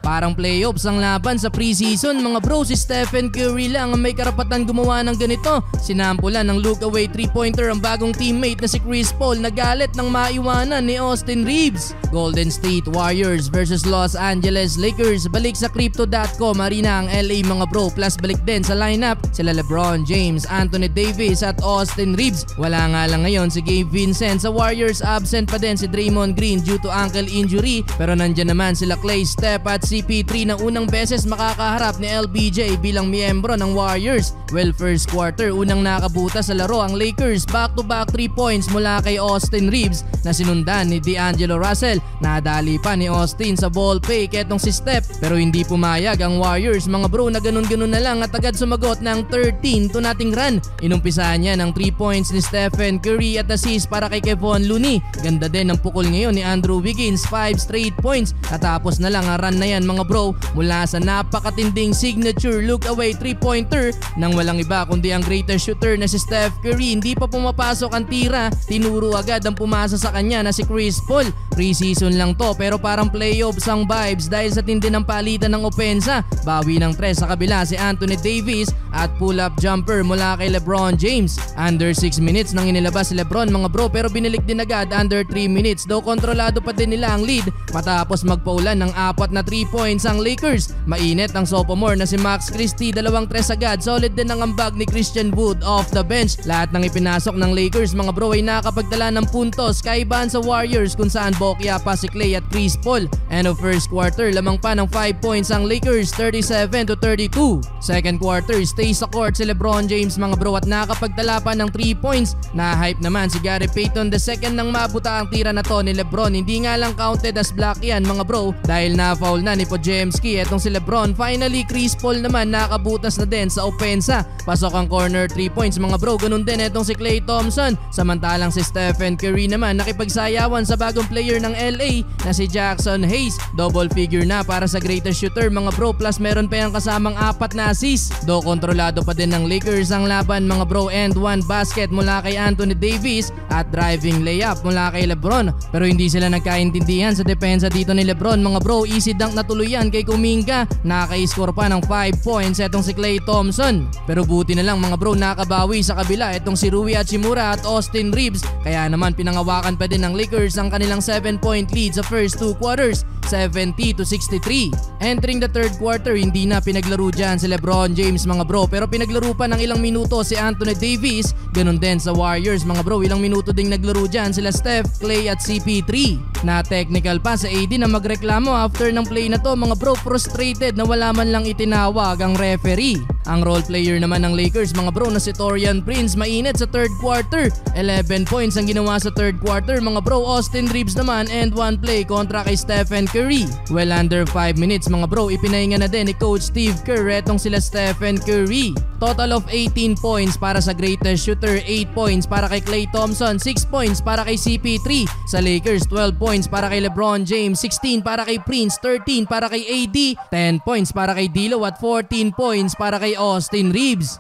Parang playoffs ang laban sa preseason mga bro. Si Stephen Curry lang ang may karapatan gumawa ng ganito. Sinampulan ng look away 3-pointer ang bagong teammate na si Chris Paul na galit nang maiwanan ni Austin Reeves. Golden State Warriors versus Los Angeles Lakers. Balik sa Crypto.com arena ang LA mga bro. Plus balik din sa lineup sila LeBron James, Anthony Davis at Austin Reeves. Wala nga lang ngayon si Gabe Vincent. Sa Warriors absent pa din si Draymond Green due to ankle injury. Pero nandyan naman sila Klay, Steph at CP3 na unang beses makakaharap ni LBJ bilang miyembro ng Warriors. Well, first quarter unang nakabuta sa laro ang Lakers. Back-to-back 3 points mula kay Austin Reeves na sinundan ni D'Angelo Russell. Nadali pa ni Austin sa ball fake etong si Steph pero hindi pumayag ang Warriors mga bro na ganun-ganun na lang at agad sumagot ng 13-0 run. Inumpisahan niya ng 3 points ni Stephen Curry at assist para kay Kevon Looney. Ganda din ang pukol ngayon ni Andrew Wiggins, 5 straight points. Natapos na lang ang run na yan mga bro mula sa napakatinding signature look away 3-pointer nang walang iba kundi ang greatest shooter na si Steph Curry. Hindi pa pumapasok ang tira, tinuro agad ang pumasa sa kanya na si Chris Paul. Preseason lang to pero parang playoffs ang vibes dahil sa tindi ng palitan ng opensa. Bawi ng 3 sa kabila si Anthony Davis at pull-up jumper mula kay LeBron James. Under 6 minutes nang inilabas si LeBron mga bro pero binilik din agad under 3 minutes. Though kontrolado pa din nila ang lead matapos magpaulan ng 4 na 3 points ang Lakers. Mainit ang sophomore na si Max Christie, 2 3 agad. Solid din ang ambag ni Christian Wood off the bench. Lahat ng ipinasok ng Lakers mga bro ay nakapagdala ng puntos kaibahan sa Warriors kung saan bokya pa si Klay at Chris Paul. End of first quarter lamang pa ng 5 points ang Lakers, 37-32. Second quarter stay sa court si LeBron James mga bro at nakapagdala pa ng 3 points. Na-hype naman si Gary Payton the second nang mabuta ang tira na to ni LeBron. Hindi nga lang counted as block yan mga bro dahil na-foul na ni Podziemski etong si LeBron. Finally Chris Paul naman nakabutas na din sa opensa. Pasok ang corner 3 points mga bro. Ganun din etong si Klay Thompson. Samantalang si Stephen Curry naman nakipagsayawan sa bagong player ng LA na si Jackson Hayes. Double figure na para sa greatest shooter mga bro plus meron pa yung kasamang 4 na assist. Do kontrolado pa din ng Lakers ang laban mga bro and 1 basket mula kay Anthony Davis at driving layup mula kay LeBron. Pero hindi sila nagkaintindihan sa depensa dito ni LeBron mga bro. Easy dunk na tuluyan kay Kuminga. Nakaka-score pa ng 5 points etong si Klay Thompson. Pero buti na lang mga bro nakabawi sa kabila etong si Rui Hachimura at Austin Reeves. Kaya naman pinangawakan pa din ng Lakers ang kanilang 7-point lead sa first 2 quarters, 70-63. Entering the third quarter hindi na pinaglaro dyan si LeBron James mga bro pero pinaglaro pa ng ilang minuto si Anthony Davis. Ganun din sa Warriors mga bro, ilang minuto ding naglaro dyan sila Steph, Klay at CP3. Na technical pa sa AD na magreklamo after ng play na to mga bro, frustrated na wala man lang itinawag ang referee. Ang role player naman ng Lakers mga bro na si Taurean Prince mainit sa third quarter. 11 points ang ginawa sa third quarter mga bro. Austin Reeves naman and 1 play kontra kay Stephen Curry. Well under 5 minutes mga bro ipinahinga na din ni Coach Steve Kerr etong sila Stephen Curry. Total of 18 points para sa greatest shooter, 8 points para kay Klay Thompson, 6 points para kay CP3. Sa Lakers 12 points para kay LeBron James, 16 para kay Prince, 13 para kay AD, 10 points para kay D'Lo at 14 points para kay Austin Reeves.